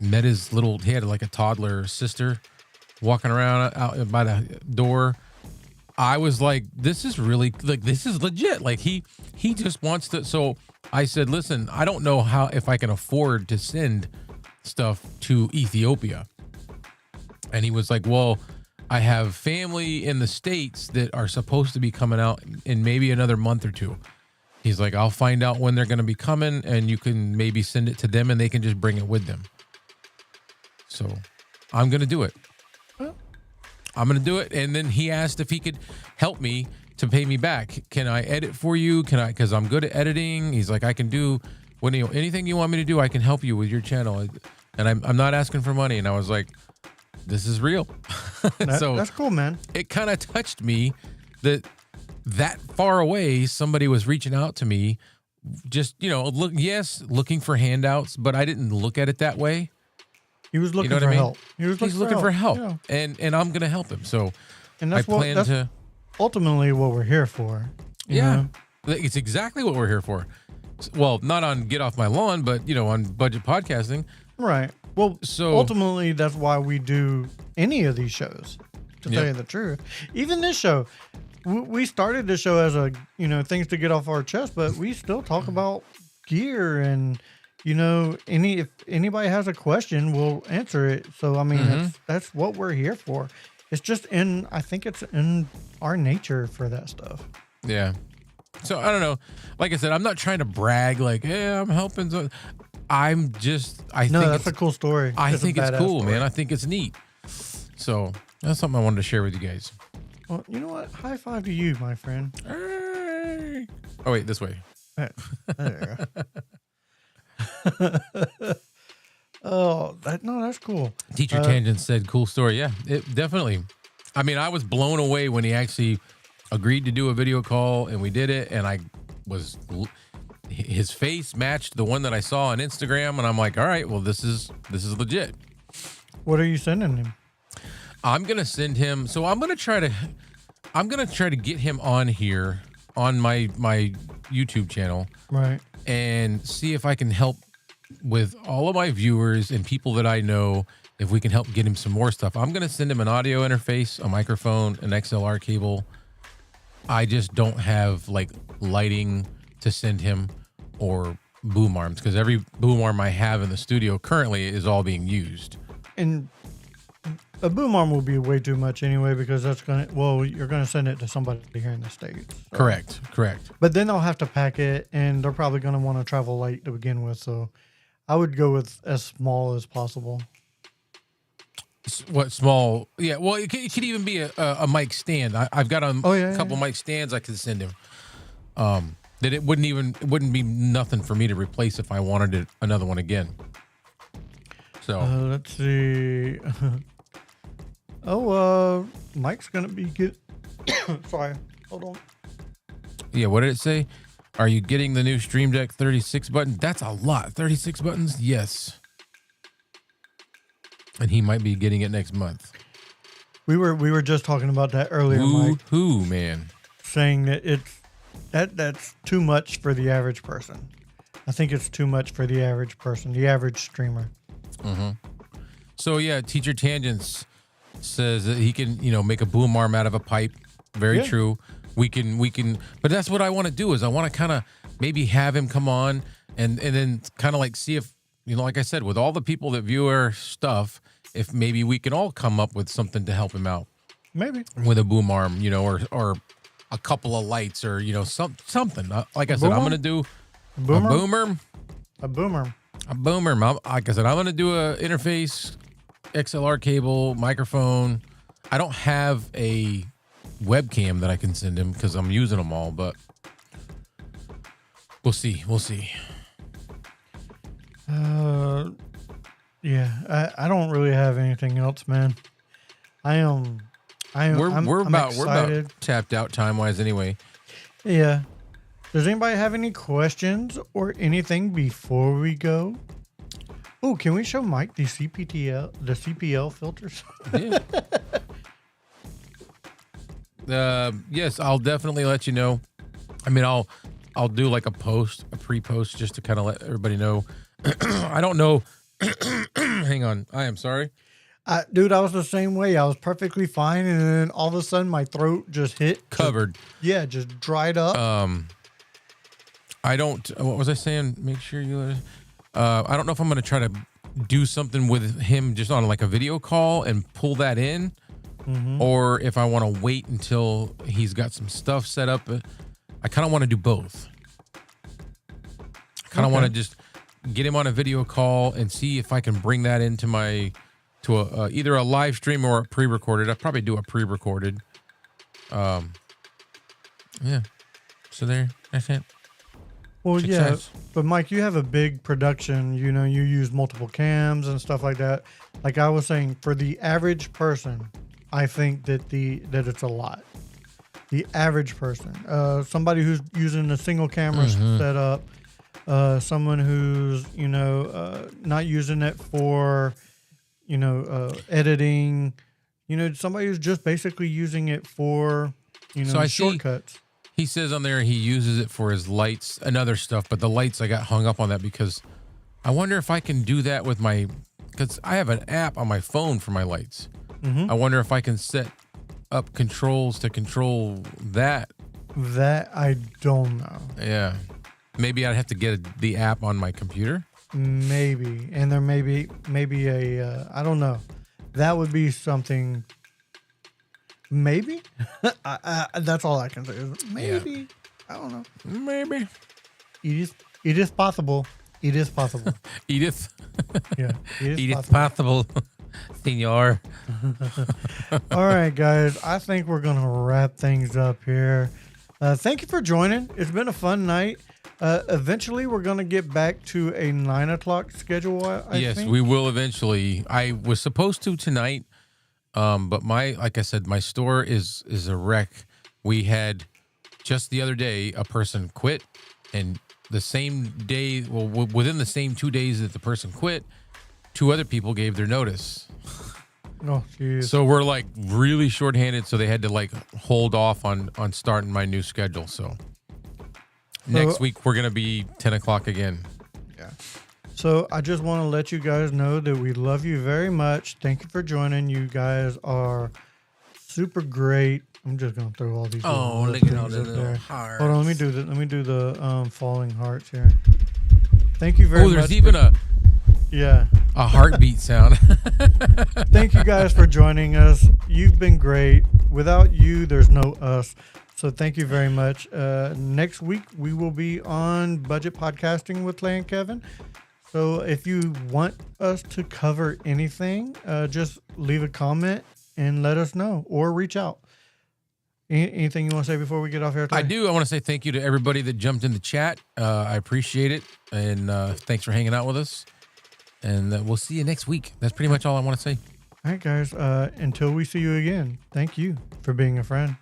met he had like a toddler sister walking around out by the door. I was like, this is legit. Like he just wants to. So I said, listen, I don't know if I can afford to send stuff to Ethiopia. And he was like, well, I have family in the States that are supposed to be coming out in maybe another month or two. He's like, I'll find out when they're going to be coming, and you can maybe send it to them and they can just bring it with them. So I'm going to do it. I'm going to do it. And then he asked if he could help me to pay me back. Can I edit for you? Because I'm good at editing. He's like, I can do anything you want me to do. I can help you with your channel. And I'm not asking for money. And I was like, this is real. So that's cool, man. It kind of touched me that far away, somebody was reaching out to me, just, looking for handouts, but I didn't look at it that way. He was looking for help. He's looking for help. Yeah. And I'm going to help him. So that's ultimately what we're here for. Yeah. It's exactly what we're here for. Well, not on Get Off My Lawn, but, on budget podcasting. Right. Well, so ultimately, that's why we do any of these shows, to tell you the truth. Even this show, we started this show as things to get off our chest, but we still talk about gear and, if anybody has a question, we'll answer it. So, I mean, that's what we're here for. It's just I think it's in our nature for that stuff. Yeah. So, I don't know. Like I said, I'm not trying to brag like, hey, I'm helping. I think that's a cool story. I think it's cool, man. I think it's neat. So that's something I wanted to share with you guys. Well, you know what? High five to you, my friend. Hey. Oh, wait, this way. There that's cool. Teacher Tangent said, cool story. Yeah, it definitely. I mean, I was blown away when he actually agreed to do a video call, and we did it, and his face matched the one that I saw on Instagram, and I'm like, all right, well, this is legit. What are you sending him? I'm going to send him. So I'm going to try to, I'm gonna try to get him on here on my YouTube channel, Right. and see if I can help with all of my viewers and people that I know. If we can help get him some more stuff, I'm gonna send him an audio interface, a microphone, an XLR cable. I just don't have like lighting to send him or boom arms, because every boom arm I have in the studio currently is all being used. And a boom arm will be way too much anyway, because that's gonna. Well, you're gonna send it to somebody here in the States. So. Correct. But then they'll have to pack it, and they're probably gonna want to travel light to begin with. So, I would go with as small as possible. What small? Yeah. Well, it could even be a mic stand. I've got a couple mic stands I can send him. That it wouldn't be nothing for me to replace if I wanted another one again. So Let's see. Mike's gonna be good. Sorry, hold on. yeah, what did it say? Are you getting the new Stream Deck 36 button? That's a lot. 36 buttons? Yes. And he might be getting it next month. We were just talking about that earlier, Mike. Who, man? Saying that that's too much for the average person. I think it's too much for the average person, the average streamer. Mm-hmm. So yeah, Teacher Tangents says that he can, make a boom arm out of a pipe. Very true. We can, but that's what I want to do is I want to kind of maybe have him come on and then kind of like see if, like I said, with all the people that view our stuff, if maybe we can all come up with something to help him out. Maybe. With a boom arm, or a couple of lights or, something. Like I said, I'm going to do a boomer. Like I said, I'm going to do a interface, XLR cable, microphone. I don't have a webcam that I can send him because I'm using them all, but we'll see. Yeah, I don't really have anything else, man. We're about excited. tapped out time wise anyway. Yeah. Does anybody have any questions or anything before we go? Oh, can we show Mike the CPL filters? Yeah. Yes, I'll definitely let you know. I mean, I'll do like a pre-post just to kind of let everybody know. I don't know. Hang on. I am sorry. Dude, I was the same way. I was perfectly fine, and then all of a sudden my throat just hit. Covered. Just dried up. I don't. What was I saying? Make sure you. I don't know if I'm going to try to do something with him just on like a video call and pull that in, or if I want to wait until he's got some stuff set up. I kind of want to do both. I kind of want to just get him on a video call and see if I can bring that into either a live stream or a pre-recorded. I'd probably do a pre-recorded. Yeah. So that's it. Well, Success. yeah, but Mike, you have a big production. You use multiple cams and stuff like that. Like I was saying, for the average person, I think that it's a lot. The average person, somebody who's using a single camera setup, someone who's not using it for editing, somebody who's just basically using it for shortcuts. He says on there he uses it for his lights and other stuff, but the lights, I got hung up on that because I wonder if I can do that with because I have an app on my phone for my lights. I wonder if I can set up controls to control that. That I don't know. Yeah. Maybe I'd have to get the app on my computer. Maybe. And there may be a, I don't know. That would be something. Maybe. That's all I can say. Maybe. Yeah. I don't know. Maybe. It is possible. It is possible. Edith. Yeah. It is possible. Senor. All right, guys. I think we're going to wrap things up here. Thank you for joining. It's been a fun night. Eventually, we're going to get back to a 9 o'clock schedule. I think. We will eventually. I was supposed to tonight, but like I said, my store is a wreck. We had just the other day a person quit, and the same day, within the same 2 days that the person quit, 2 other people gave their notice. Oh, geez. So we're like really shorthanded. So they had to like hold off on starting my new schedule. So next week we're gonna be 10 o'clock again. Yeah. So I just want to let you guys know that we love you very much. Thank you for joining. You guys are super great. I'm just gonna throw all these. Oh, little look at all things the up little there. hearts. Hold on, let me do the falling hearts here. Thank you very much. Oh, there's even a heartbeat sound. Thank you guys for joining us. You've been great. Without you, there's no us. So thank you very much. Next week we will be on budget podcasting with Clay and Kevin. So if you want us to cover anything, just leave a comment and let us know or reach out. Anything you want to say before we get off here? Clay? I do. I want to say thank you to everybody that jumped in the chat. I appreciate it. And thanks for hanging out with us. And we'll see you next week. That's pretty much all I want to say. All right, guys. Until we see you again, thank you for being a friend.